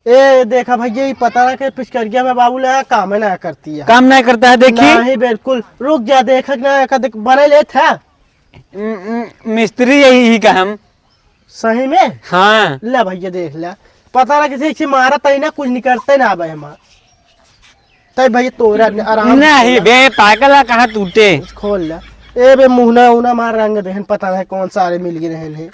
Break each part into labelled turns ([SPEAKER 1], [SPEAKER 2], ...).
[SPEAKER 1] ए देखा भैया, ये पता ना कि पिचकारिया में बाबू लगा काम ना करती है।
[SPEAKER 2] काम नहीं करता है देखिए।
[SPEAKER 1] नहीं बिल्कुल, रुक जा देख ना बने ले था।
[SPEAKER 2] मिस्त्री यही का हम।
[SPEAKER 1] सही में?
[SPEAKER 2] हाँ
[SPEAKER 1] ले भैया देख ले, पता ना किसी से मारा तई ना कुछ नहीं करते ना भाई हमार तई भैया तोरा आराम
[SPEAKER 2] नहीं बे पागल कहाँ टूटे।
[SPEAKER 1] खोल ले। ए बे मुहना उना मार रंग देहन पता नहीं कौन सारे मिल गए रहन है।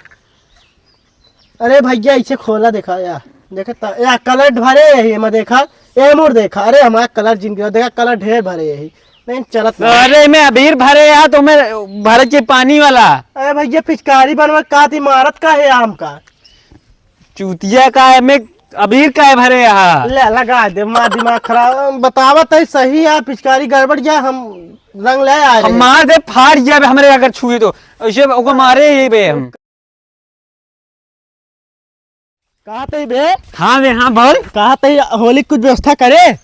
[SPEAKER 1] अरे भैया इसे खोला देखा यार, देखा या कलर भरे यही मैं देखा। ए मोर देखा, अरे हमारा कलर जिनके देखा कलर ढेर भरे यही नहीं चलत।
[SPEAKER 2] अरे मैं अबीर भरे यार तो मैं भरे के पानी वाला।
[SPEAKER 1] अरे भैया पिचकारी बनवा का थी मारत का है आम का
[SPEAKER 2] चूतिया का है, मैं अबीर का है भरे यहाँ।
[SPEAKER 1] ले लगा दे मार दिमाग खराब। बतावत है सही है पिचकारी गड़बड़ जा, हम रंग ले आए
[SPEAKER 2] हम मार दे फाड़ जाए हमरे अगर छुए तो ऐसे ओको मारे ही बे हम।
[SPEAKER 1] कहा थे बे?
[SPEAKER 2] हाँ बे हाँ बोल।
[SPEAKER 1] कहा थे होली कुछ व्यवस्था करे?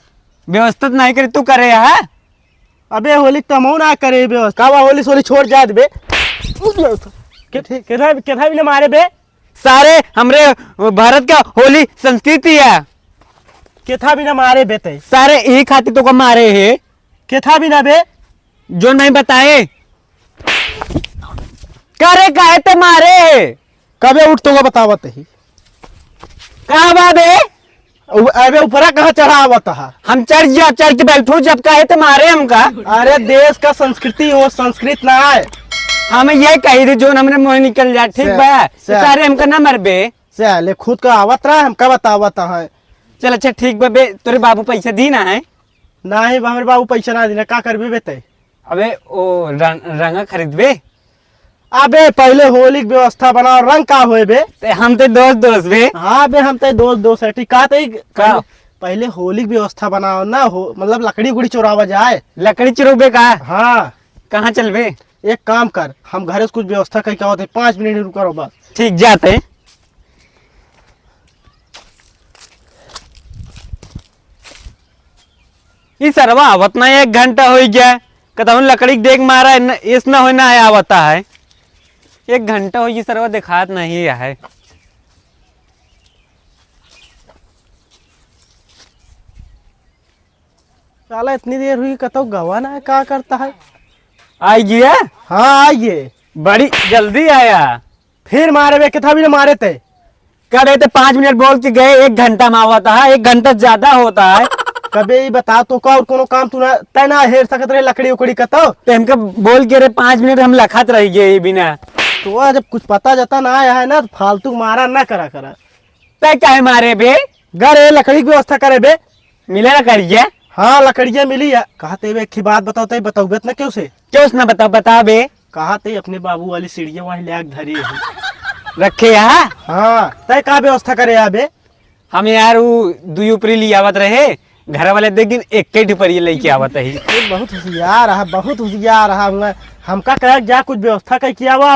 [SPEAKER 2] व्यवस्था नहीं करे तू करे है।
[SPEAKER 1] अबे होली तमो ना करे व्यवस्था, होली सोली छोड़ जा दे कितना भी ना मारे बे।
[SPEAKER 2] सारे हमरे भारत का होली संस्कृति है।
[SPEAKER 1] कितना भी ना मारे बे ते
[SPEAKER 2] सारे एक खातिर तो को मारे है।
[SPEAKER 1] कितना भी ना बे
[SPEAKER 2] जो नहीं बताए करे काहे ते मारे।
[SPEAKER 1] कबे उठ तो बतावत ही
[SPEAKER 2] कहाँ बात है?
[SPEAKER 1] अबे ऊपरा कहाँ चढ़ा आवत है?
[SPEAKER 2] हम चढ़ के बैठो जब काहे ते मारे हमका।
[SPEAKER 1] अरे देश का संस्कृति हो, संस्कृत ना है।
[SPEAKER 2] हमें यही कही थी जो हमने मुँह निकल जाए ठीक बा। सारे हमका ना मरबे
[SPEAKER 1] चले खुद का आवत रहा हमका बतावत है।
[SPEAKER 2] चल अच्छा ठीक बा बे, तोरे बाबू पैसा दी ना है?
[SPEAKER 1] नहीं हमारे बाबू पैसा ना देना, का करबे बेते?
[SPEAKER 2] अबे ओ रंगा खरीदबे।
[SPEAKER 1] अबे पहले होली की व्यवस्था बनाओ, रंग का होए बे?
[SPEAKER 2] ते हम तो दोस्त बे।
[SPEAKER 1] हाँ बे हम तो दोस्त है ठीक।
[SPEAKER 2] का
[SPEAKER 1] पहले होली की व्यवस्था बनाओ ना हो, मतलब लकड़ी उकड़ी चुरावा जाए।
[SPEAKER 2] लकड़ी चुरोबे का?
[SPEAKER 1] हाँ
[SPEAKER 2] कहाँ चलबे?
[SPEAKER 1] एक काम कर, हम घर से कुछ व्यवस्था करके होते 5 मिनट रुको बस।
[SPEAKER 2] ठीक जाते। ये सरवा आवत ना 1 घंटा हो गया कदम लकड़ी देख मारा है इस ना हो ना है आवता है 1 घंटा हो ये सरवा दिखात नहीं है।
[SPEAKER 1] साला इतनी देर हुई कतो गवा ना है, क्या करता है?
[SPEAKER 2] आई गया?
[SPEAKER 1] हाँ आइए।
[SPEAKER 2] बड़ी जल्दी आया।
[SPEAKER 1] फिर मारे बे कितना भी ना मारे थे?
[SPEAKER 2] कह रहे थे 5 मिनट बोल के गए 1 घंटा में आवता है 1 घंटा ज्यादा होता है।
[SPEAKER 1] कभी ही बता तो का और कोनो काम तू ना तय ना हेर सकत रहे लकड़ी उकड़ी कतो।
[SPEAKER 2] तो हमका बोल के रहे 5 मिनट हम लखत रह गए बिना।
[SPEAKER 1] तो जब कुछ पता जाता ना आया है ना तो फालतू मारा ना करा करा।
[SPEAKER 2] तय काहे मारे बे?
[SPEAKER 1] घर लकड़ी की व्यवस्था करे बे।
[SPEAKER 2] मिले ना करिए।
[SPEAKER 1] हाँ लकड़ियाँ मिली है। कहते बे एक बात बताओ बताओगे ना क्यों से?
[SPEAKER 2] क्यों ना बता बे।
[SPEAKER 1] कहते अपने बाबू वाली सीढ़ियाँ वहीं ले धरी है
[SPEAKER 2] रखे यहाँ।
[SPEAKER 1] हाँ तय का व्यवस्था करे अबे?
[SPEAKER 2] हम यार वो 2 ऊपरी ले आवत रहे घर वाले देख एक ऊपरी लेके आवत है।
[SPEAKER 1] बहुत होशियार रहा, बहुत होशियार रहा। हमका कह जा कुछ व्यवस्था कर किया हुआ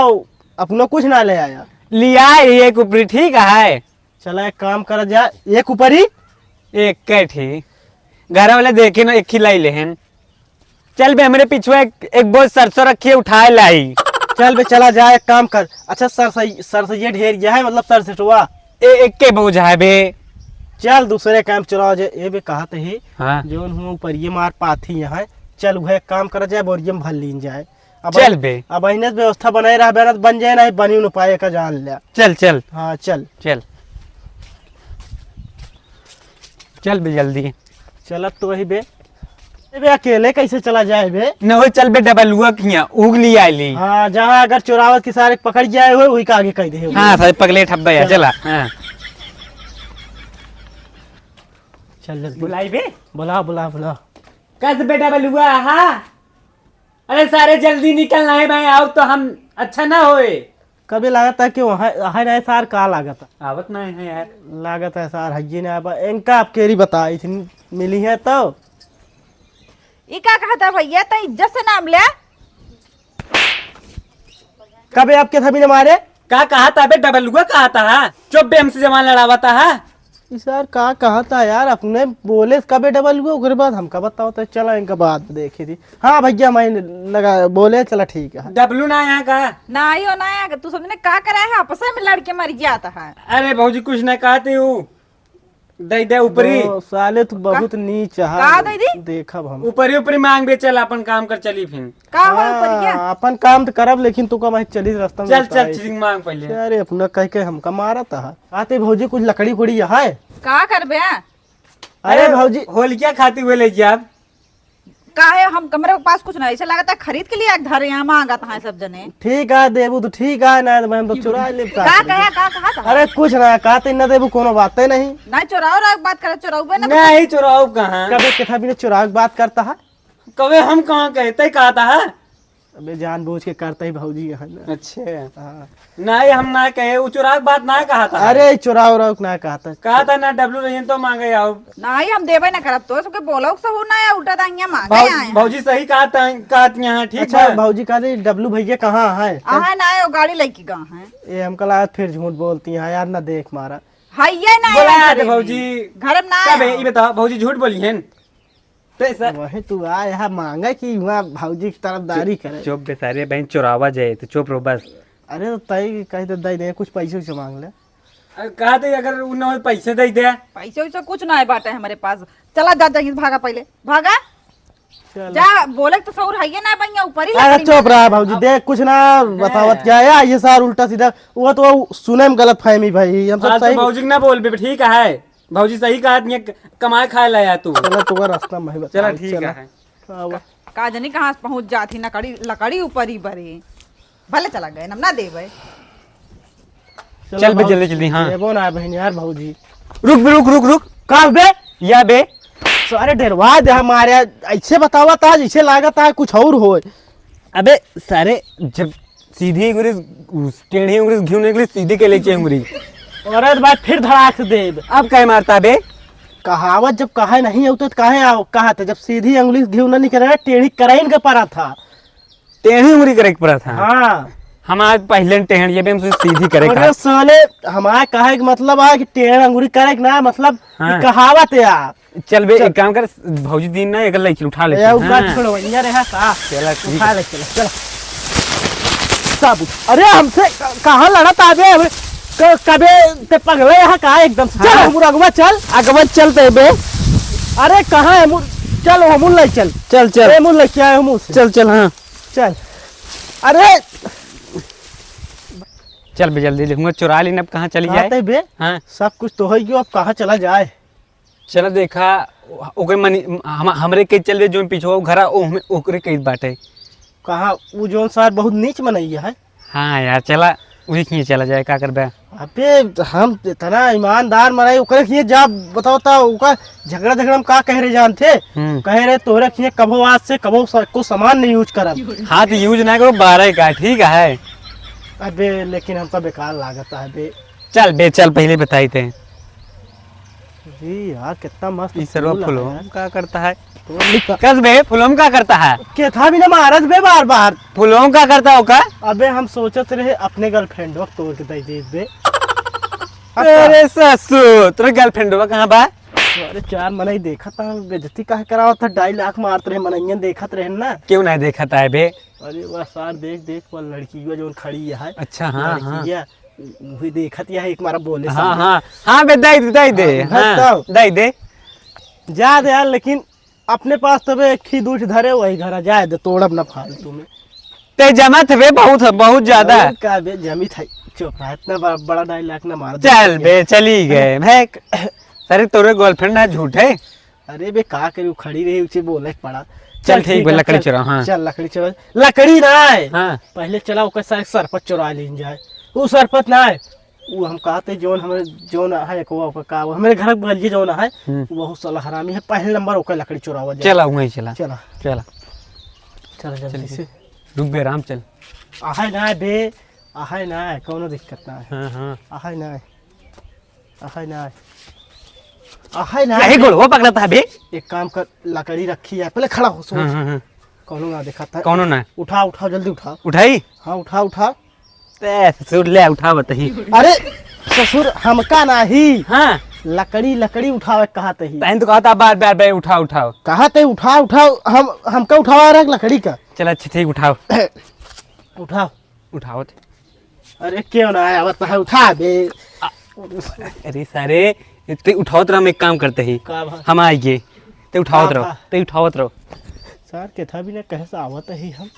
[SPEAKER 1] अपनो कुछ ना ले आया।
[SPEAKER 2] लिया 1 ऊपरी ठीक है।
[SPEAKER 1] चला एक काम करा जा, 1 ऊपरी
[SPEAKER 2] 1 ठीक। घर वाले देखे ना 1 खिलाई लेहन। चल बे हमारे पीछे एक बोझ सरसों रखिए उठाए लाई।
[SPEAKER 1] चल बे चला जाए एक काम कर। अच्छा सरसैया ढेर गया है, मतलब सरसटवा
[SPEAKER 2] 1 के बोझ है बे।
[SPEAKER 1] चल दूसरे काम चलाओ जे। ए बे कहते ही
[SPEAKER 2] हाँ
[SPEAKER 1] जो ऊपर ये मार पाथी यहाँ। चल वह एक काम करा जाए, बोरियम भर लीन जाए। अब
[SPEAKER 2] चल बे।
[SPEAKER 1] अब अहिने व्यवस्था बनाए रहा बे ना बन जाए ना बनी न पाए का जान लिया।
[SPEAKER 2] चल चल
[SPEAKER 1] हाँ चल
[SPEAKER 2] चल चल बे जल्दी।
[SPEAKER 1] चलत तो वही बे। बे अकेले कैसे चला जाए बे?
[SPEAKER 2] न हो चल बे डबल हुआ किया उगली आली।
[SPEAKER 1] हाँ जहाँ अगर चोरावत के सारे पकड़ जाए हो वही का आगे कह दे।
[SPEAKER 2] हाँ भाई पगले ठब्बा या चला। हाँ
[SPEAKER 1] चल जल्दी
[SPEAKER 2] बुलाई बे।
[SPEAKER 1] बुला बुला बुला।
[SPEAKER 2] कस बेटा बलुआ। हाँ अरे सारे जल्दी निकलना है भाई आओ तो हम अच्छा ना होए।
[SPEAKER 1] कभी लागत है कि वहाँ है सार का लागत है?
[SPEAKER 2] आवत नहीं है यार।
[SPEAKER 1] लागत है सार हजी ने इनका आप केरी बताई थी मिली है तो
[SPEAKER 3] ये क्या कहता भैया तो इज्जत से नाम ले।
[SPEAKER 1] कभी आपके थभी ने मारे?
[SPEAKER 2] का कहा था बे डबल हुआ कहा था चुप बे हमसे जमान लड़ावाता है।
[SPEAKER 1] सर का कहा था यार अपने बोले कभी डबल हुआ उसके बाद हमका बताओ तो चला इनका बात देखी थी। हाँ भैया मैं लगा बोले चला ठीक है।
[SPEAKER 2] डबलू ना यहाँ का
[SPEAKER 3] ना आई हो ना आया तू सबने क्या करा है आपस में लड़के मर जाता है।
[SPEAKER 2] अरे भाजी कुछ ना कहते हूँ दे दे ऊपरी
[SPEAKER 1] ओ, साले तू बहुत नीच
[SPEAKER 3] का
[SPEAKER 1] है
[SPEAKER 3] दे दी?
[SPEAKER 1] देखब हम
[SPEAKER 2] ऊपरी ऊपरी मांग बे, चल अपन काम कर चली फिर।
[SPEAKER 3] का हो ऊपर क्या?
[SPEAKER 1] हाँ, अपन काम तो करब लेकिन तू कमाई चली रास्ता में
[SPEAKER 2] चल
[SPEAKER 1] बताई।
[SPEAKER 2] चल चिरिंग मांग पहले।
[SPEAKER 1] अरे अपना कह के हमका मारा था आते भौजी कुछ लकड़ी उकड़ी है।
[SPEAKER 3] का करबे?
[SPEAKER 1] अरे भौजी
[SPEAKER 2] होल क्या खाती हुए ले जी आप?
[SPEAKER 3] का है हम कमरे के पास कुछ नहीं, ऐसे लगता है खरीद के लिए घर यहाँ मांगा था सब जने।
[SPEAKER 1] ठीक है देबू तो ठीक है ना तो हम तो चुरा ले
[SPEAKER 3] का कहा का कहा था?
[SPEAKER 1] अरे कुछ ना कहते न देबू कोनो बात नहीं
[SPEAKER 3] नहीं चुराओ रहा बात करे, चुराओ ना।
[SPEAKER 2] नहीं चुराओ कहाँ?
[SPEAKER 1] कभी कथा भी चुरा के बात करता है।
[SPEAKER 2] कभी हम कहाँ कहते कहता है?
[SPEAKER 1] अबे जानबूझ के करता ही भौजी यहाँ ना।
[SPEAKER 2] अच्छा
[SPEAKER 1] हाँ।
[SPEAKER 2] नहीं हम ना कहे, वो चुरा के बात ना कहा था।
[SPEAKER 1] अरे चुराव रहा ना कहता
[SPEAKER 2] कहा था ना डब्लू रही तो मांगे आओ।
[SPEAKER 3] नहीं हम देवे ना करब तो सबके बोलो से हो ना या उल्टा दांगिया मांगे आए।
[SPEAKER 2] भौजी सही कहती हैं ठीक
[SPEAKER 1] अच्छा
[SPEAKER 2] है।
[SPEAKER 1] भौजी कहते डब्लू भैया कहाँ है
[SPEAKER 3] आहा ना आए, वो गाड़ी लेके गए हैं।
[SPEAKER 1] ये हमका लगा फिर झूठ बोलती है यार ना देख मारा।
[SPEAKER 3] हाइये ना
[SPEAKER 2] बोला थे भौजी।
[SPEAKER 3] घर में ना
[SPEAKER 2] क्या
[SPEAKER 3] आए।
[SPEAKER 2] बे, ये बताओ भौजी झूठ बोली है? पैसा
[SPEAKER 1] वही तू आ यहाँ मांगा कि वहाँ भौजी की तरफदारी करे।
[SPEAKER 2] चुप बेसारे बहन चुरावा जाए तो चुप रहो बस।
[SPEAKER 1] अरे तो तय कही तो दे दे कुछ पैसे से मांग ले।
[SPEAKER 2] कहा थे अगर उन्होंने पैसे दे दे।
[SPEAKER 3] पैसे वैसे कुछ ना है बाटे हमारे पास। चला जा जाएंगे, भागा पहले भागा
[SPEAKER 1] चल।
[SPEAKER 3] जा। बोले तो सौर है ना भैया ऊपर ही
[SPEAKER 1] अरे
[SPEAKER 3] लकड़ी
[SPEAKER 1] चुप
[SPEAKER 3] में।
[SPEAKER 1] रहा भौजी देख कुछ ना बतावत क्या है ये सार उल्टा सीधा वो तो सुने में गलत फहमी भाई हम सब सही।
[SPEAKER 2] भौजी ना बोल बे ठीक है। भौजी सही कहा कमाए खाए लाया तू।
[SPEAKER 1] चलो तो रास्ता में ही
[SPEAKER 2] चलो
[SPEAKER 1] बता
[SPEAKER 2] ठीक है।
[SPEAKER 3] का जानी कहाँ पहुंच जाती लकड़ी लकड़ी ऊपर ही बरे। भले चला गए हम ना देवे।
[SPEAKER 2] चल बे जल्दी जल्दी। हाँ
[SPEAKER 1] देबो ना बहन यार भौजी
[SPEAKER 2] रुक बे, रुक रुक रुक।
[SPEAKER 1] का बे
[SPEAKER 2] या बे
[SPEAKER 1] सारे डरवा दे हमारे ऐसे बतावा था जैसे लागत है कुछ और हो।
[SPEAKER 2] अबे सारे जब सीधी अंगुरी टेढ़ी अंगुरी घूमने के लिए सीधी के लेके अंगुरी।
[SPEAKER 1] और बाद फिर धड़ाक दे
[SPEAKER 2] अब क्या मारता बे?
[SPEAKER 1] कहावत जब कहा नहीं होता तो काहे कहा था जब सीधी अंगुली घी नहीं करे टेढ़ी कराइन के पड़ा था।
[SPEAKER 2] टेढ़ी उंगली करे पड़ा था।
[SPEAKER 1] हाँ
[SPEAKER 2] हम आज पहले टेढ़ी ये भी हमसे सीधी करे
[SPEAKER 1] अरे साले हमारा कहे का मतलब है कि टेढ़ अंगुली करे ना मतलब
[SPEAKER 2] हाँ।
[SPEAKER 1] कि कहावत है आप।
[SPEAKER 2] चल बे एक काम कर भौजी दिन ना एक ले उठा ले।
[SPEAKER 1] ये ऊपर छोड़ो ये रहा का
[SPEAKER 2] चला ठीक
[SPEAKER 1] उठा ले चलो चलो सब। अरे हमसे कहाँ लड़ा था बे कबे ते पगले यहाँ कहा एकदम से चल हम अगवा चल
[SPEAKER 2] अगवा चलते बे।
[SPEAKER 1] अरे कहाँ है चल हम ले चल
[SPEAKER 2] चल चल
[SPEAKER 1] मुल ले क्या है मुँह से
[SPEAKER 2] चल चल। हाँ
[SPEAKER 1] चल। अरे
[SPEAKER 2] चल बे जल्दी देखूंगा चुरा लेना। अब कहाँ चली जाए?
[SPEAKER 1] आते बे
[SPEAKER 2] हाँ
[SPEAKER 1] सब कुछ तो है क्यों अब कहाँ चला जाए।
[SPEAKER 2] चलो देखा ओके मनी हमरे के चल जो पीछे घर ओकरे के बाटे।
[SPEAKER 1] कहाँ वो जोन सार बहुत नीच मनैया है।
[SPEAKER 2] हाँ यार चला वही खींच चला जाए का करबे।
[SPEAKER 1] अबे हम इतना ईमानदार मराई ओकरे खिए जा बताओ ता ओका झगड़ा झगड़ा में का कह रहे जानते कह रहे तोरे खिए कबो आज से कबो को सामान नहीं यूज करब।
[SPEAKER 2] हाँ तो यूज ना करो 12 का ठीक है।
[SPEAKER 1] अबे लेकिन हम तो बेकार लागत है बे।
[SPEAKER 2] चल बे चल पहले बताई थे।
[SPEAKER 1] यार कितना मस्त
[SPEAKER 2] इस सर्व
[SPEAKER 1] फूल
[SPEAKER 2] फूलों
[SPEAKER 1] है।
[SPEAKER 2] का करता है?
[SPEAKER 1] तो लिखा-
[SPEAKER 2] कस बे फूलों का करता है?
[SPEAKER 1] के था भी ना महाराज बे बार बार।
[SPEAKER 2] फूलों का करता हो का?
[SPEAKER 1] अबे हम सोचत रहे अपने गर्लफ्रेंड वक्त तोड़ के दे बे।
[SPEAKER 2] अरे ससुर तेरे गर्लफ्रेंड हुआ कहाँ बा?
[SPEAKER 1] अरे चार मनई देखा था बेइज्जती काहे करावत था 2.5 लाख मारत रहे मनैया देखत रहे ना।
[SPEAKER 2] क्यों नहीं देखा था बे?
[SPEAKER 1] अरे वह सार देख देख वो लड़की जो खड़ी है
[SPEAKER 2] अच्छा हाँ हाँ
[SPEAKER 1] लड़किया वही देखत है एक मारा बोले
[SPEAKER 2] हाँ हाँ हाँ बे दे दे
[SPEAKER 1] हाँ,
[SPEAKER 2] हाँ दे
[SPEAKER 1] जा दे यार लेकिन अपने पास तो बे खी दूठ धरे वही घर जाए दे तोड़ब ना फालतू में।
[SPEAKER 2] ते जमा थे बे बहुत ज्यादा।
[SPEAKER 1] अरे का बे जमी था चुप रहा इतना बड़ा 2.5 लाख ना मार
[SPEAKER 2] चल बे चली गए भाई। अरे तोरे गर्लफ्रेंड है झूठ है।
[SPEAKER 1] अरे बे का करी खड़ी रही उसे बोले पड़ा।
[SPEAKER 2] चल ठीक है लकड़ी चुरा। हाँ
[SPEAKER 1] चल लकड़ी चुरा लकड़ी ना है
[SPEAKER 2] हाँ
[SPEAKER 1] पहले चला ओकर साथ सरपत चुरा ली जाए। वो सरपत ना है वो हम कहते जोन हमारे जोन है एक वो का वो हमारे घर बगल जोन है वो साला हरामी है पहले नंबर ओकर लकड़ी चुरावा जाए।
[SPEAKER 2] चला वहीं चला
[SPEAKER 1] चला
[SPEAKER 2] चला
[SPEAKER 1] चल जल्दी से
[SPEAKER 2] रुक बे राम चल।
[SPEAKER 1] आहे ना बे आहे ना कोनो दिक्कत ना है।
[SPEAKER 2] हाँ हाँ
[SPEAKER 1] आहे ना आहे ना आहे ना
[SPEAKER 2] नहीं गोल वो पकड़ा था बे।
[SPEAKER 1] एक काम कर लकड़ी रखी है पहले खड़ा हो
[SPEAKER 2] हाँ हाँ हाँ
[SPEAKER 1] कोनो ना देखा था
[SPEAKER 2] कौनो ना
[SPEAKER 1] उठा उठा जल्दी उठा
[SPEAKER 2] उठाई
[SPEAKER 1] हाँ उठा उठा
[SPEAKER 2] ससुर ले उठा बताही।
[SPEAKER 1] अरे ससुर हमका नहीं
[SPEAKER 2] हाँ
[SPEAKER 1] लकड़ी लकड़ी उठावे कहा ही
[SPEAKER 2] बहन तो कहता बार बार बार उठाओ उठाओ।
[SPEAKER 1] कहा उठा उठाओ हमका उठावा रहा लकड़ी का।
[SPEAKER 2] चल अच्छा ठीक उठाओ
[SPEAKER 1] उठाओ
[SPEAKER 2] उठाओ।
[SPEAKER 1] अरे क्यों ना आया बता है उठा बे।
[SPEAKER 2] अरे सारे ते उठावत रहो, हम एक काम करते ही
[SPEAKER 1] का भा
[SPEAKER 2] हम आइए ते उठावत रहो, ते उठावत रहो।
[SPEAKER 1] सर के था भी ना कैसे आवत है हम।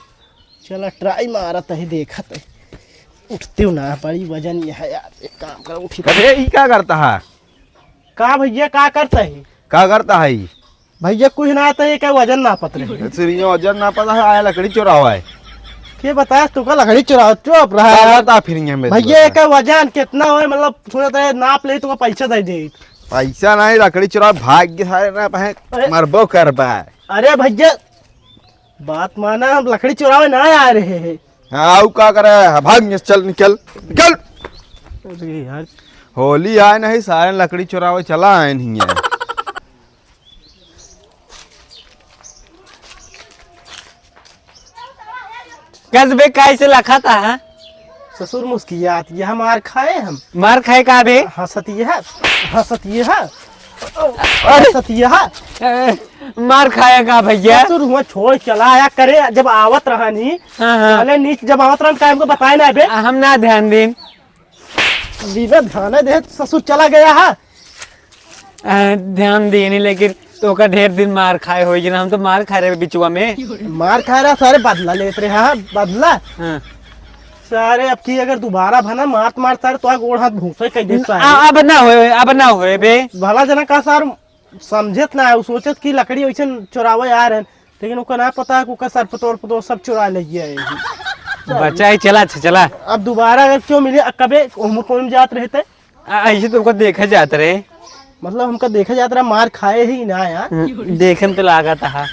[SPEAKER 1] चला ट्राई मारत है, देखत है उठते ना बड़ी वजन यह है यार। एक काम कर उठी।
[SPEAKER 4] अरे ये क्या करता है?
[SPEAKER 1] का भैया का करता है?
[SPEAKER 4] क्या करता है ये?
[SPEAKER 1] भैया कुछ ना आता है, क्या वजन ना पत रहे।
[SPEAKER 4] सिरिया वजन ना पता है, आया लकड़ी चुरा हुआ है।
[SPEAKER 1] के बताया तू का लकड़ी चुरा चुप रहा
[SPEAKER 4] क्या
[SPEAKER 1] है
[SPEAKER 4] करता फिर ये में?
[SPEAKER 1] भैया का वजन कितना हो, मतलब सुनत है नाप ले तो पैसा दे दे।
[SPEAKER 4] पैसा नहीं, लकड़ी चुरा भाग्य सारे ना पहे
[SPEAKER 1] अरे-
[SPEAKER 4] मरबो कर पाए।
[SPEAKER 1] अरे भैया बात माना, हम लकड़ी चुरावे ना आ रहे हैं।
[SPEAKER 4] हाँ क्या करे, भाग चल निकल निकल।
[SPEAKER 1] अरे यार
[SPEAKER 4] होली आए नहीं, सारे लकड़ी चुरावे चला आए नहीं है।
[SPEAKER 2] कसबे कैसे लखा था है?
[SPEAKER 1] ससुर मुस्कियात यह मार खाए हम।
[SPEAKER 2] मार खाए का बे?
[SPEAKER 1] हंसत यह हंसत यह हंसत यह
[SPEAKER 2] मार खाया का भैया?
[SPEAKER 1] ससुर हुआ छोड़ चला आया करे, जब आवत रहा नहीं
[SPEAKER 2] हाँ हाँ,
[SPEAKER 1] पहले नीच जब आवत रहा टाइम को बताए ना बे।
[SPEAKER 2] हम ना ध्यान दिन।
[SPEAKER 1] बीबे ध्यान दे, ससुर चला गया है।
[SPEAKER 2] ध्यान देनी, लेकिन तो का ढेर दिन मार खाए हो ना, हम तो मार खा रहे बिचुआ में।
[SPEAKER 1] मार खा रहा सारे बदला लेते रहे। हाँ बदला
[SPEAKER 2] हाँ।
[SPEAKER 1] सारे अब की अगर दोबारा भना मार मार सारे तो गोड़ हाथ भूसे कह दे सारे।
[SPEAKER 2] अब ना होए, अब ना होए बे।
[SPEAKER 1] भला जना का सार समझत ना है, सोचत की लकड़ी वैसे चुरावे आ रहे, लेकिन ओका ना पता है कुका सर पतोड़ पतोड़ सब चुरा ले गया।
[SPEAKER 2] बच्चा ही चला, अच्छा चला।
[SPEAKER 1] अब दोबारा अगर क्यों मिले, कबे कौन जात रहते,
[SPEAKER 2] ऐसे तुमको देखा जाता रहे,
[SPEAKER 1] मतलब हमका देखा जाता रहा मार खाए ही ना यार।
[SPEAKER 2] देखन तो लगा था।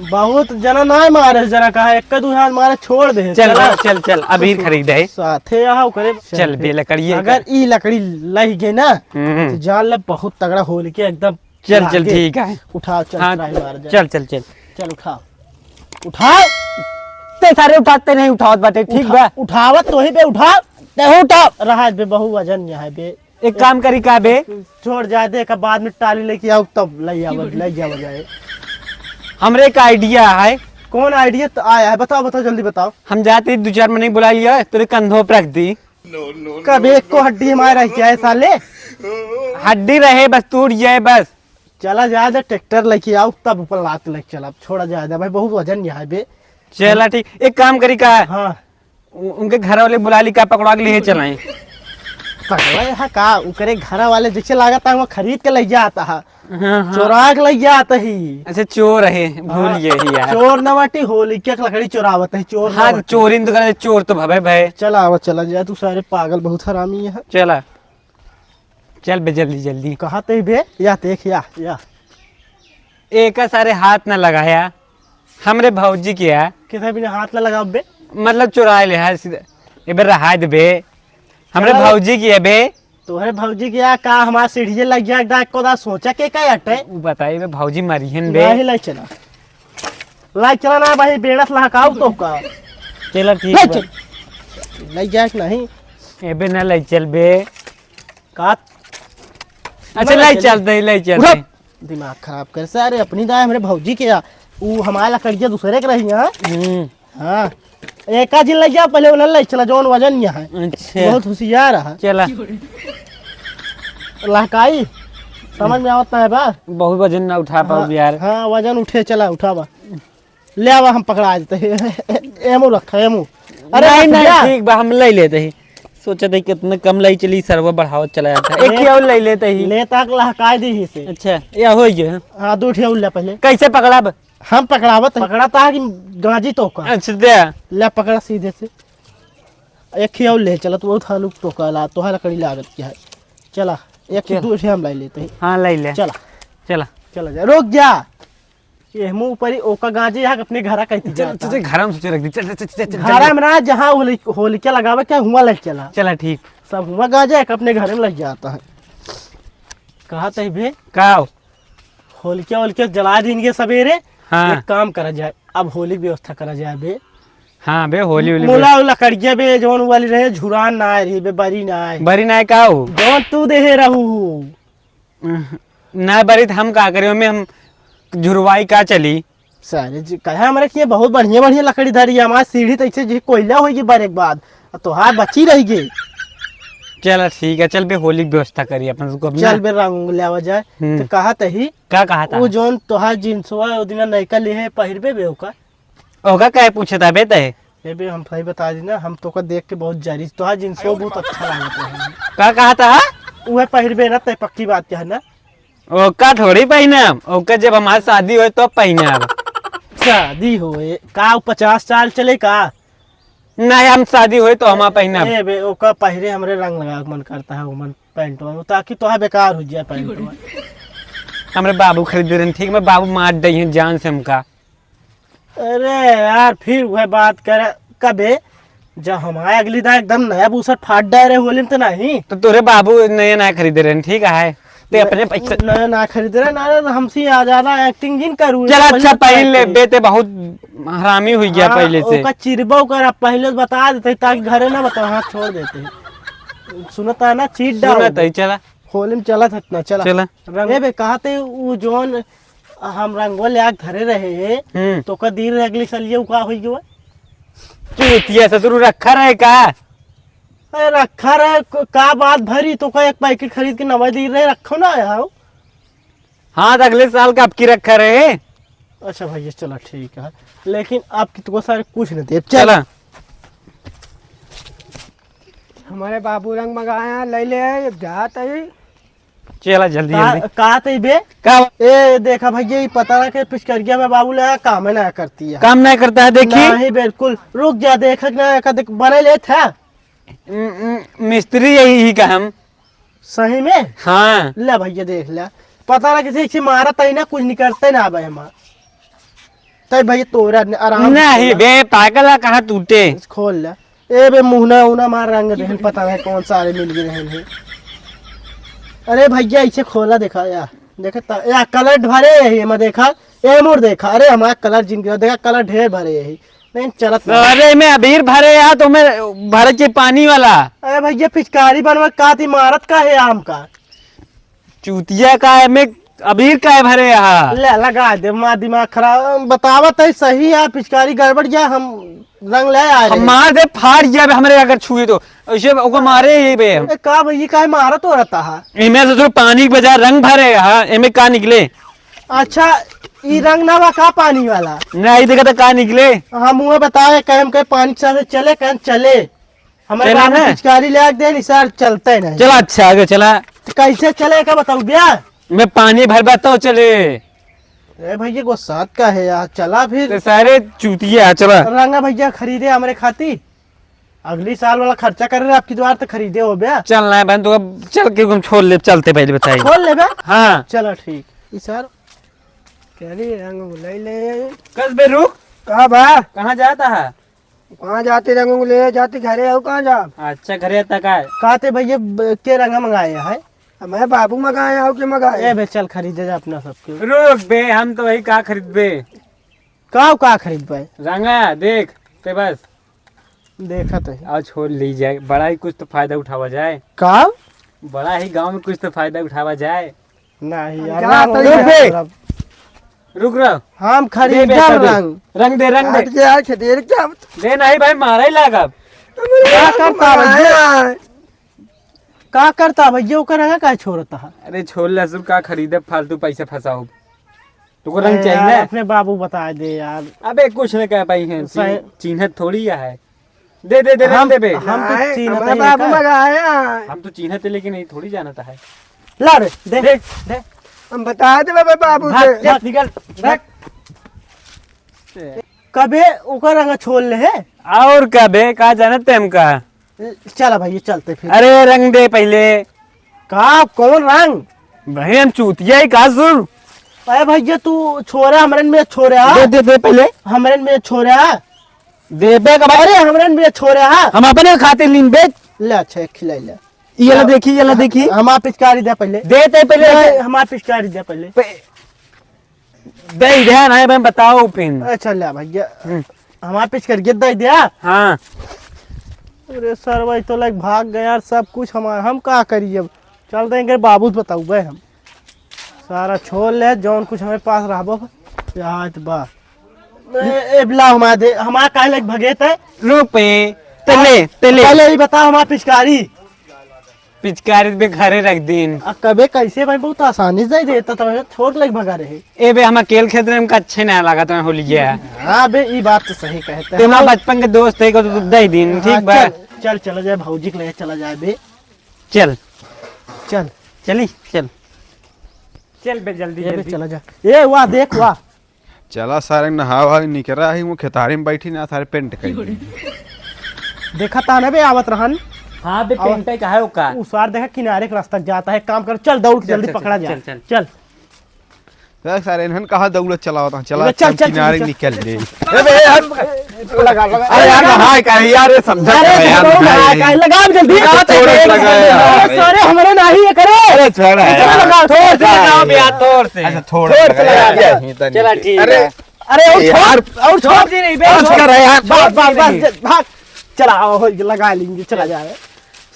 [SPEAKER 1] बहुत जना ना मारे, जना कहा एक दो हाथ मारे छोड़ दे।
[SPEAKER 2] चल चल चल, अभी खरीद है।
[SPEAKER 1] साथे यहाँ करे
[SPEAKER 2] चल बे लकड़ी
[SPEAKER 1] अगर ई लकड़ी लग गई ना
[SPEAKER 2] हम्म।
[SPEAKER 1] तो जान ले बहुत तगड़ा होल के एकदम।
[SPEAKER 2] चल चल ठीक है।
[SPEAKER 1] उठाओ चल
[SPEAKER 2] हाँ,
[SPEAKER 1] ट्राई मार जा।
[SPEAKER 2] चल चल चल।
[SPEAKER 1] चल उठाओ उठाओ।
[SPEAKER 2] ते सारे उठाते नहीं, उठावत बाटे ठीक बा।
[SPEAKER 1] उठावत तो ही बे, उठाओ
[SPEAKER 2] ते उठाओ।
[SPEAKER 1] रहा बे बहु वजन यहाँ बे।
[SPEAKER 2] एक काम करी का बे,
[SPEAKER 1] छोड़ जाए दे का बाद में टाली लेके आओ तब ले जाओ जाए।
[SPEAKER 2] हमरे एक आइडिया है।
[SPEAKER 1] कौन आइडिया तो आया है, बताओ बताओ जल्दी बताओ।
[SPEAKER 2] हम जाते 2-4 महीने बुला लिया, तेरे कंधों पर रख दी।
[SPEAKER 1] कब एक को हड्डी हमारा क्या है साले।
[SPEAKER 2] हड्डी रहे बस, टूट जाए बस।
[SPEAKER 1] चला जाए दे, ट्रैक्टर लेके आओ तब ऊपर लात लेके चला। छोड़ा जाए दे भाई, बहुत वजन यहाँ बे।
[SPEAKER 2] चला ठीक, एक काम करी का,
[SPEAKER 1] हाँ
[SPEAKER 2] उनके घर वाले बुला ली का, पकड़ा के लिए चलाए।
[SPEAKER 1] पकड़ा यहाँ का उकरे घर वाले जैसे लागत है वो खरीद के ले जाता है,
[SPEAKER 2] हाँ,
[SPEAKER 1] चोरा के ले जाता ही।
[SPEAKER 2] अच्छा चोर है, भूल गए ही यार।
[SPEAKER 1] चोर नवाटी होली के लकड़ी चोरावत है चोर।
[SPEAKER 2] हाँ तो चोरी तो करे, चोर तो भवे भाई।
[SPEAKER 1] चला आवा चला जाए, तू सारे पागल बहुत हरामी है।
[SPEAKER 2] चला चल बे जल्दी जल्दी।
[SPEAKER 1] कहा ते बे या देख या
[SPEAKER 2] एक सारे हाथ न लगाया, हमरे भौजी किया,
[SPEAKER 1] किधर भी हाथ ना लगाओ बे।
[SPEAKER 2] मतलब चुरा ले है सीधा। ए बे रहा दे बे, हमरे
[SPEAKER 1] चला।
[SPEAKER 2] भौजी किया बे।
[SPEAKER 1] तोहरे भौजी के का हमारा सीढ़ी लग गया एकदम को दा सोचा के का हटे।
[SPEAKER 2] वो बताइए बे, भौजी मरियन बे।
[SPEAKER 1] नहीं लाई चला ना भाई, बेड़स लहकाऊ तो का।
[SPEAKER 2] चला ठीक
[SPEAKER 1] लाई
[SPEAKER 2] बा।
[SPEAKER 1] चल लाई जाए नहीं
[SPEAKER 2] ए बे ना ले चल बे।
[SPEAKER 1] का
[SPEAKER 2] अच्छा ले चलते, ले चलते।
[SPEAKER 1] उठो। दिमाग खराब कर सारे अपनी दाए हमरे भौजी के वो हमारा लकड़िया दूसरे के रही है। हाँ एक दिन लग जा पहले उन्हें ले चला जौन वजन यहाँ है।
[SPEAKER 2] अच्छा
[SPEAKER 1] बहुत होशियार है।
[SPEAKER 2] चला,
[SPEAKER 1] लहकाई समझ में आवत है बा।
[SPEAKER 2] बहुत वजन ना उठा पाओ यार।
[SPEAKER 1] हाँ वजन उठे, चला उठावा ले आवा, हम पकड़ा देते। एमो रखा एमो।
[SPEAKER 2] अरे
[SPEAKER 1] अरे
[SPEAKER 2] नहीं
[SPEAKER 1] भैया,
[SPEAKER 2] ठीक बा, हम ले लेते ही। सोचा था कितना कम लाई चली, सर्वर बढ़ावत चला जाता है। एक ही और ले लेते ही।
[SPEAKER 1] ले तक लहकाई दी ही से।
[SPEAKER 2] अच्छा या हो गया।
[SPEAKER 1] हाँ दो ठे उल्ला पहले
[SPEAKER 2] कैसे पकड़ा बा?
[SPEAKER 1] हम पकड़ावत पकड़ा था कि गाजी तो का
[SPEAKER 2] अच्छा दे।
[SPEAKER 1] ले पकड़ा सीधे से। एक ही और ले चला तो बहुत हालू तो का ला तो लकड़ी लागत क्या है। चला एक ही दो ठे हम ले लेते हैं।
[SPEAKER 2] हाँ ले ले।
[SPEAKER 1] चला
[SPEAKER 2] चला
[SPEAKER 1] चला जा, रुक जा। ये मुंह पर ओका गाजी यहाँ अपने घर कहती
[SPEAKER 2] चल चल घर में सोचे रख दी। चल चल चल चल
[SPEAKER 1] घर में ना जहाँ होलिका लगावे क्या हुआ ले चला।
[SPEAKER 2] चला ठीक।
[SPEAKER 1] सब हुआ गाजा एक अपने घर में लग जाता है। कहा थे भे
[SPEAKER 2] का
[SPEAKER 1] होलिका जला देंगे सवेरे।
[SPEAKER 2] हाँ
[SPEAKER 1] एक काम करा जाए, अब होली की व्यवस्था करा जाए बे।
[SPEAKER 2] हाँ बे, होली होली
[SPEAKER 1] मुला उला कड़िया बे जौन वाली रहे, झुरान ना आए रही बे, बरी ना आए
[SPEAKER 2] बरी ना का हो
[SPEAKER 1] जौन तू देहे रहू।
[SPEAKER 2] ना बरी तो हम का करे में, हम झुरवाई का चली।
[SPEAKER 1] सारे कहा हमारे किए बहुत बढ़िया बढ़िया लकड़ी धरी है। हमारी सीढ़ी तो ऐसे कोयला होगी बार एक बाद, तो हाथ बची रहेगी।
[SPEAKER 2] चल ठीक है, चल बे होली की व्यवस्था करिए अपन उसको अपना।
[SPEAKER 1] चल बे रंग ले आवा जाए। तो कहा तही
[SPEAKER 2] क्या कहा था?
[SPEAKER 1] वो जोन तोहार जींस हुआ ओ दिन नयका लिए पहिरबे बे ओका।
[SPEAKER 2] ओका क्या पूछे था बे तय?
[SPEAKER 1] ये भी हम सही बता दी ना, हम तो का देख के बहुत जारी तोहार जींस हो बहुत अच्छा लागत है।
[SPEAKER 2] क्या कहा था?
[SPEAKER 1] वह पहिरबे ना तय पक्की बात क्या है ना।
[SPEAKER 2] ओका थोड़ी पहने अब, ओका जब हमारी शादी हो तो पहने अब।
[SPEAKER 1] शादी होए का 50 साल चले का?
[SPEAKER 2] नहीं हम शादी हुई तो हम पहने अब।
[SPEAKER 1] ए बे ओका पहिरे हमरे रंग लगा के मन करता है वो मन पैंटवा में, ताकि तोहा बेकार हो जाए पैंटवा।
[SPEAKER 2] हमारे बाबू खरीद रहे ठीक, मैं बाबू मार दी है जान से हमका।
[SPEAKER 1] अरे यार फिर वह बात करे कबे जब हमारे अगली दार एकदम नया बूसट फाट डाय रहे होली में तो नहीं।
[SPEAKER 2] तो तोरे बाबू नया नया खरीद रहे ठीक है, ते अपने पैसे
[SPEAKER 1] नया ना खरीद रहे ना तो हमसे आ जाना एक्टिंग जिन करूँ।
[SPEAKER 2] चल अच्छा पहन ले बेटे, बहुत हरामी हुई गया पहले से।
[SPEAKER 1] ओका चिरबो कर पहले बता देते ताकि घरे ना बता हाथ छोड़ देते। सुनता ना चीट डाल
[SPEAKER 2] सुनत है, चला
[SPEAKER 1] होली में चला था ना चला
[SPEAKER 2] चला।
[SPEAKER 1] रंग बे कहते वो जोन हम रंगवा ले आके धरे रहे तो का दीर अगली सलिए का हुई गयो।
[SPEAKER 2] चूतिया ससुर रखा रहे का?
[SPEAKER 1] अरे रखा रहे का बात भरी तो का एक पैकेट खरीद के नवा दीर रहे रखो ना यार।
[SPEAKER 2] हाँ तो अगले साल का आपकी रखा रहे।
[SPEAKER 1] अच्छा भैया चलो ठीक है, लेकिन आपकी तो सारे कुछ नहीं दे।
[SPEAKER 2] चला
[SPEAKER 5] हमारे बाबू रंग मंगाया ले ले जात है।
[SPEAKER 2] चला जल्दी जल्दी।
[SPEAKER 1] कहा थे बे
[SPEAKER 2] का
[SPEAKER 1] ए देखा भैया ये पता ना कि पिचकरिया में बाबू लगा काम है ना करती है।
[SPEAKER 2] काम नहीं करता है देखिए।
[SPEAKER 1] नहीं बिल्कुल रुक जा देख ना बने ले था
[SPEAKER 2] मिस्त्री यही का हम।
[SPEAKER 1] सही में।
[SPEAKER 2] हाँ
[SPEAKER 1] ले भैया देख ले पता ना किसी मारा तई ना कुछ नहीं करते ना भाई हमारा तय भैया तोरा आराम
[SPEAKER 2] नहीं बे पागल कहाँ टूटे।
[SPEAKER 1] खोल ले ए बे मुहना उना मार रंग देहन पता नहीं कौन सारे मिल गए हैं। अरे भैया इसे खोला देखा यार देखा या कलर भरे यही मैं देखा ए मोड़ देखा। अरे हमारा कलर जिन देखा कलर ढेर भरे यही नहीं चलत नहीं।
[SPEAKER 2] अरे मैं अबीर भरे यार तो मैं भरे के पानी वाला।
[SPEAKER 1] अरे भैया पिचकारी बनवा का थी मारत का है आम का
[SPEAKER 2] चूतिया का है, मैं अबीर का है भरे यहाँ।
[SPEAKER 1] ले लगा दे माँ दिमाग खराब बतावत है सही है पिचकारी गड़बड़ जा हम रंग ले आए
[SPEAKER 2] हम मार दे फाड़ गया बे हमरे अगर छुए तो ऐसे ओको मारे ही बे।
[SPEAKER 1] का भैया का मारत हो रहता है।
[SPEAKER 2] इमे से पानी के बजाय रंग भरे यहाँ इमे का निकले।
[SPEAKER 1] अच्छा ये रंग ना बा का पानी वाला
[SPEAKER 2] नहीं देखा तो का निकले।
[SPEAKER 1] हम मुँह बताए कह के पानी के साथ चले कह चले हमारे
[SPEAKER 2] चला
[SPEAKER 1] बाबू
[SPEAKER 2] ना?
[SPEAKER 1] पिचकारी ले दे नहीं सर चलते नहीं।
[SPEAKER 2] चला अच्छा आगे चला।
[SPEAKER 1] तो कैसे चले का बताऊ भैया।
[SPEAKER 2] मैं पानी भर बताओ चले।
[SPEAKER 1] अरे भैया को साथ का है यार चला फिर
[SPEAKER 2] तो सारे चूतिया चला।
[SPEAKER 1] रंगा भैया खरीदे हमारे खाती अगली साल वाला खर्चा कर रहे आपकी द्वार तो खरीदे हो भैया।
[SPEAKER 2] चलना है बहन तो अब चल के तुम छोड़ ले चलते पहले बताइए।
[SPEAKER 1] खोल ले बे।
[SPEAKER 2] हाँ
[SPEAKER 1] चलो ठीक सर
[SPEAKER 5] कह रही रंग ले ले
[SPEAKER 2] कस बे रुक।
[SPEAKER 5] कहा बा
[SPEAKER 2] कहाँ जाता है?
[SPEAKER 5] कहाँ जाती रंग ले जाती घरे आओ कहाँ जा।
[SPEAKER 2] अच्छा घरे तक है।
[SPEAKER 1] कहते भैया के रंगा मंगाए है।
[SPEAKER 5] मैं बाबू मंगाया आओ के मंगाया।
[SPEAKER 1] ए बे चल खरीदे जा अपना सबके
[SPEAKER 2] रुक बे हम तो वही का खरीद बे।
[SPEAKER 1] का खरीद पाए
[SPEAKER 2] रंगा देख ते बस
[SPEAKER 1] देखा तो
[SPEAKER 2] और छोड़ ली जाए, बड़ा ही कुछ तो फायदा उठावा जाए।
[SPEAKER 1] का
[SPEAKER 2] बड़ा ही गांव में कुछ तो फायदा उठावा जाए।
[SPEAKER 1] नहीं
[SPEAKER 5] जा
[SPEAKER 1] यार
[SPEAKER 5] तो
[SPEAKER 1] रुक बे।
[SPEAKER 2] रुक रहो।
[SPEAKER 1] हम
[SPEAKER 2] दे
[SPEAKER 1] खरीद
[SPEAKER 2] बे, दे।
[SPEAKER 1] रंग
[SPEAKER 2] रंग दे रंग
[SPEAKER 5] हट
[SPEAKER 2] दे।
[SPEAKER 5] के यार खेतेर क्या
[SPEAKER 2] दे नहीं भाई मारा ही लागा।
[SPEAKER 1] क्या करता भैया का करता भैया ओकर रंगा का छोड़ता है।
[SPEAKER 2] अरे छोड़ लसुन का खरीदे फालतू पैसा फंसाओ। तुमको रंग चाहिए
[SPEAKER 1] यार,
[SPEAKER 2] ना?
[SPEAKER 1] अपने बाबू बता दे यार।
[SPEAKER 2] अबे कुछ नहीं कह पाई है
[SPEAKER 1] सही-
[SPEAKER 2] चिन्हत थोड़ी है। दे दे दे रंग दे बे।
[SPEAKER 1] हम तो चीन
[SPEAKER 5] हमारे बाबू मंगाया।
[SPEAKER 2] हम तो चिन्हत लेकिन नहीं थोड़ी जानता है।
[SPEAKER 1] ला रे दे
[SPEAKER 2] देख
[SPEAKER 1] दे
[SPEAKER 5] हम बता दे बाबा बाबू से।
[SPEAKER 2] भाग निकल भाग।
[SPEAKER 1] कबे ओकर रंगा छोड़ ले है।
[SPEAKER 2] और क्या बे का जानते हमका।
[SPEAKER 1] चला भैया चलते फिर।
[SPEAKER 2] अरे रंग दे पहले।
[SPEAKER 1] का कौन रंग
[SPEAKER 2] भाई हम चूतिया ही का सुन।
[SPEAKER 1] अरे भैया तू छोरा हमरन में छोरा
[SPEAKER 2] दे दे दे पहले
[SPEAKER 1] हमरन में छोरा
[SPEAKER 2] दे बे का भाई।
[SPEAKER 1] अरे हमरन में छोरा
[SPEAKER 2] हम अपने खाते लीन बेच।
[SPEAKER 1] ले अच्छा खिलाई ले
[SPEAKER 2] ये ला देखी ये ला देखी।
[SPEAKER 1] हमार पिचकारी दे पहले
[SPEAKER 2] दे दे पहले
[SPEAKER 1] हमार पिचकारी दे पहले।
[SPEAKER 2] दे ध्यान है मैं बताओ पिन।
[SPEAKER 1] अच्छा ले भैया हमार पिचकारी दे दिया।
[SPEAKER 2] हाँ
[SPEAKER 1] अरे सर भाई तो लाइक भाग गया यार सब कुछ हमारा हम का करिए अब चल देंगे बाबू बताऊ गए हम सारा छोड़ ले जौन कुछ हमारे पास रहबो याद बा ए बिला हमारा काहे लाइक भगेत है।
[SPEAKER 2] रुपए तेले तेले
[SPEAKER 1] पहले ही बता हमार पिचकारी
[SPEAKER 2] पिचकारी पे घरे रख दिन।
[SPEAKER 1] कबे कैसे भाई बहुत आसानी से देता तो छोट लग भगा रहे।
[SPEAKER 2] ए बे हम अकेले खेत रहे हमका अच्छे नहीं लगा तो होली गया।
[SPEAKER 1] हाँ बे ये बात तो सही कहते हैं।
[SPEAKER 2] तुम्हारा बचपन के दोस्त है को तो दे दिन ठीक बा।
[SPEAKER 1] चल चला जाए भौजी के लिए चला जाए बे।
[SPEAKER 2] चल
[SPEAKER 1] चल
[SPEAKER 2] चली चल चल बे जल्दी
[SPEAKER 1] ये बे
[SPEAKER 2] जल्दी
[SPEAKER 1] चला जा। ए वाह देख वाह।
[SPEAKER 4] चला सारे नहा वहा निकल रहा है वो खेतारी में बैठी ना सारे पेंट कर
[SPEAKER 1] देखा था ना बे आवत रहन।
[SPEAKER 2] हाँ बे पेंटे का है ओका।
[SPEAKER 1] उस बार देखा किनारे के रास्ता जाता है काम कर चल दौड़ के
[SPEAKER 2] चल,
[SPEAKER 1] जल्दी
[SPEAKER 2] चल,
[SPEAKER 1] पकड़ा
[SPEAKER 2] चल,
[SPEAKER 1] जा।
[SPEAKER 2] चल,
[SPEAKER 1] चल
[SPEAKER 4] देख सारे इन्हन कहा दौलत चला होता चला
[SPEAKER 1] चल, चल,
[SPEAKER 4] किनारे
[SPEAKER 1] चल,
[SPEAKER 4] निकल ले।
[SPEAKER 1] लगा लगा।
[SPEAKER 4] अरे यार नहा का यार समझा
[SPEAKER 1] लगा जल्दी। सारे हमारे नहीं है करे।
[SPEAKER 4] अरे छोड़ा
[SPEAKER 1] लगा
[SPEAKER 2] थोड़ से लगाओ बे यार थोड़ से।
[SPEAKER 4] अच्छा थोड़ा
[SPEAKER 2] चला ठीक
[SPEAKER 4] अरे
[SPEAKER 2] है।
[SPEAKER 1] अरे और
[SPEAKER 4] यार,
[SPEAKER 1] छोड़ और छोड़ दी नहीं बे।
[SPEAKER 4] यार
[SPEAKER 1] बस बस भाग चला आओ लगा लेंगे चला जा रहे।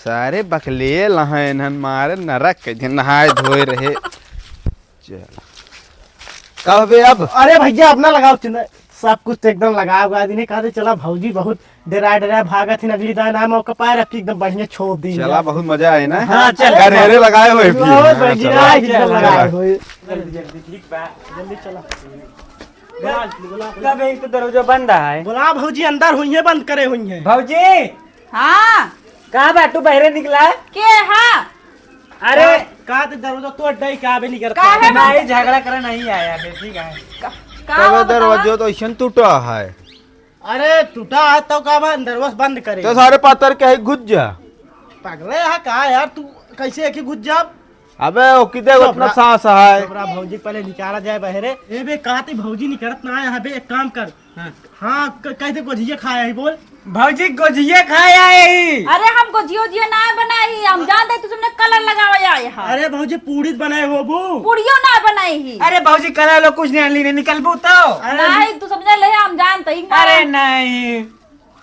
[SPEAKER 4] सारे बकले लहाए इन्हन मारे नरक के नहाए धोए रहे। चल कब बे अब
[SPEAKER 1] अरे भैया अपना लगाओ चिन्ह सब कुछ तो एकदम लगा हुआ दिन कहा चला भौजी बहुत डरा भागा थी अगली दान नाम मौका पाए रखी एकदम बढ़िया छोप दी।
[SPEAKER 4] चला बहुत मजा आए ना।
[SPEAKER 2] हाँ, चल।
[SPEAKER 4] घरेरे लगाए हुए
[SPEAKER 1] बहुत बढ़िया
[SPEAKER 2] चल,
[SPEAKER 1] एकदम लगाए
[SPEAKER 2] चल।
[SPEAKER 1] हुए।
[SPEAKER 2] जल्दी जल्दी ठीक बा।
[SPEAKER 1] जल्दी चला
[SPEAKER 2] कब एक तो दरवाजा बंद है।
[SPEAKER 1] बोला भौजी अंदर हुई है बंद करे हुई है।
[SPEAKER 2] भौजी
[SPEAKER 3] हाँ
[SPEAKER 2] कहाँ बाटू बहरे निकला।
[SPEAKER 3] के हाँ
[SPEAKER 2] अरे
[SPEAKER 1] कहा दरवाजा तोड़ दे क्या भी नहीं करता।
[SPEAKER 3] काहे बा-
[SPEAKER 2] नहीं झगड़ा करे नहीं आया बे ठीक है।
[SPEAKER 3] का हुआ बतावा?
[SPEAKER 4] दरवाजा तो ऐसा टूटा है
[SPEAKER 1] अरे टूटा है तो का अंदर बस बंद करे।
[SPEAKER 4] तो सारे पत्थर के घुस जा।
[SPEAKER 1] पगले यहाँ कहा यार तू कैसे एक ही घुस जा।
[SPEAKER 4] अबे वो किधर उतना सांस है।
[SPEAKER 1] तोरा भौजी पहले निकाला जाए बहरे। ए बे कहा थी भौजी निकलत ना है यहाँ बे एक काम कर। हाँ कैसे गोझिया खाया है बोल।
[SPEAKER 2] भौजी गोजिया खाया है।
[SPEAKER 3] अरे हमको जियो जियो ना बनाई हम जानते तू तुमने कलर लगावा जाए यहाँ
[SPEAKER 1] अरे भौजी पूड़ी बनाए हो बू।
[SPEAKER 3] पुड़ियो ना बनाई ही
[SPEAKER 2] अरे भौजी करा लो कुछ नहीं ली निकलबू तो।
[SPEAKER 3] नहीं तू समझ ले हम जानते ही ना।
[SPEAKER 2] अरे नहीं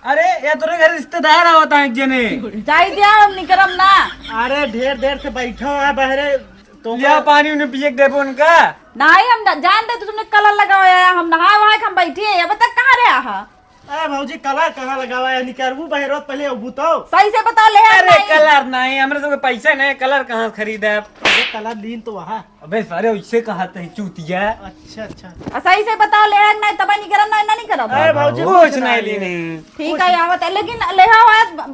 [SPEAKER 2] अरे ये तेरे घर रिश्तेदार होता है जने।
[SPEAKER 3] जाई दिया हम निकरम ना।
[SPEAKER 1] अरे ढेर देर से बैठा है बहरे तो
[SPEAKER 2] लिया पानी उन्हें पिए देबो उनका।
[SPEAKER 3] नहीं हम जानते तू तुमने कलर लगाया हम नहा वहा के हम बैठे हैं अब तक कहाँ रहा है।
[SPEAKER 1] अरे भौजी कलर कहाँ लगावा है निकाल वो बहरो पहले अबू तो।
[SPEAKER 3] सही से बता ले हम
[SPEAKER 2] अरे
[SPEAKER 3] नहीं।
[SPEAKER 2] कलर नहीं हमरे तो पैसा नहीं कलर कहाँ खरीदे।
[SPEAKER 1] अरे कलर लीन तो वहाँ।
[SPEAKER 2] अबे सारे उससे कहा थे चूतिया।
[SPEAKER 1] अच्छा अच्छा।
[SPEAKER 3] सही से बताओ ले नहीं तब नहीं करम ना नहीं करम।
[SPEAKER 1] अरे भौजी
[SPEAKER 2] कुछ नहीं ली नहीं।
[SPEAKER 3] ठीक है आवत है लेकिन ले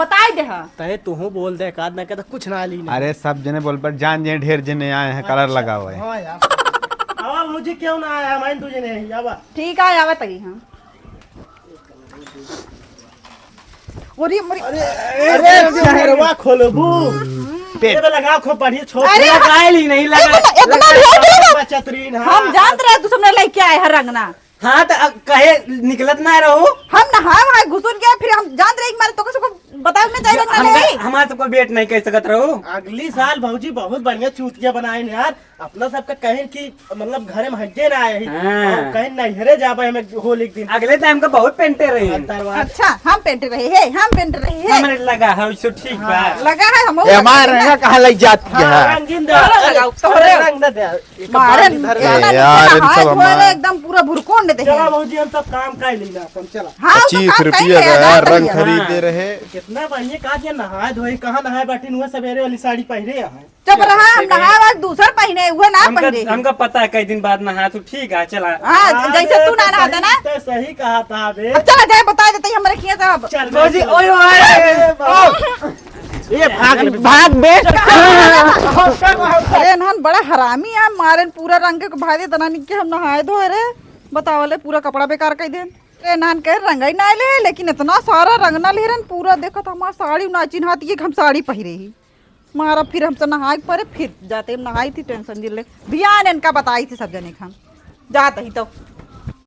[SPEAKER 3] बताई दे हा।
[SPEAKER 1] तय तू बोल दे का कहता कुछ ना ली।
[SPEAKER 4] अरे सब जने बोल पर जान जे ढेर जने आए हैं कलर लगा हुआ है।
[SPEAKER 1] हाँ यार आवा भौजी क्यों ना आया मैं तुझे नहीं आवा।
[SPEAKER 3] ठीक है आवत है हां। ओरी मोरी
[SPEAKER 1] अरे शहरवा खोलो बू। पेट पे लगाओ खूब बढ़िया छोड़।
[SPEAKER 3] अरे
[SPEAKER 2] लगाई नहीं लगा।
[SPEAKER 3] इतना ढेर
[SPEAKER 1] बचतरीन
[SPEAKER 3] हम जानते रहे तू सबने लेके आए हर रंगना।
[SPEAKER 2] हाँ तो कहे निकलत ना रहो।
[SPEAKER 3] हम नहा वहा घुसून गए फिर हम जानते रहे कि मारे तो को बताओ ना चाहिए रंगना ले।
[SPEAKER 2] हमारे सबको वेट नहीं कर सकत रहो।
[SPEAKER 1] अगली साल भौजी बहुत बढ़िया चूतिया बनाए ने यार। अपना सबका कहें कि मतलब घरे में हज्जे ना आए
[SPEAKER 2] हाँ।
[SPEAKER 1] और कहीं नहरे जाबे हमें होली के दिन।
[SPEAKER 2] अगले टाइम का बहुत पेंटे रही।
[SPEAKER 1] अंतरवाद
[SPEAKER 3] अच्छा हम पेंट रहे हैं हम पेंट रहे हैं
[SPEAKER 2] हमरे लगा है उसो ठीक बा।
[SPEAKER 3] लगा है हम
[SPEAKER 4] हमारे कहाँ लग जाती है।
[SPEAKER 1] रंगीन दे
[SPEAKER 3] कलर लगाओ,
[SPEAKER 1] तोरे रंग दे एक
[SPEAKER 3] मारे
[SPEAKER 1] बाल्टी धर
[SPEAKER 4] ए,
[SPEAKER 1] के।
[SPEAKER 4] यार, इन सब हमारे-
[SPEAKER 3] एकदम पूरा भुरकोंड दे
[SPEAKER 1] चला भौजी हम सब काम कर लेना अपन चला।
[SPEAKER 3] हाँ
[SPEAKER 4] 25 रुपया का रंग खरीदे रहे।
[SPEAKER 1] कितना बढ़िया कहा दिया नहाए धोए कहाँ नहाए बैठे हुए सवेरे वाली साड़ी पहने यहाँ।
[SPEAKER 3] जब रहा हम नहा आज दूसर पहने हुए ना पहने।
[SPEAKER 2] हमका पता है कई दिन बाद नहा तू ठीक है चला।
[SPEAKER 3] हाँ जैसे तू ना नहाता ना।
[SPEAKER 1] तो सही कहा था बे।
[SPEAKER 3] अब चला जाए बता देते हमारे किया साहब।
[SPEAKER 1] चल
[SPEAKER 2] भौजी ओए
[SPEAKER 1] ये
[SPEAKER 2] भाग बे।
[SPEAKER 3] अरे नहन बड़ा हरामी है मारे पूरा रंग के भाई तना के हम नहाए धोए रे बतावले पूरा कपड़ा बेकार कर दे। रे नहन कह रंगाई ना ले लेकिन इतना सारा रंग ना ले रन पूरा देखा था हमारा साड़ी ना चिन्हाती हम साड़ी पहरे ही मारा फिर हमसे नहाए परे फिर जाते हम नहाई थी टेंशन दिले ध्यान इनका बताई थी सब जने खान जाते ही तो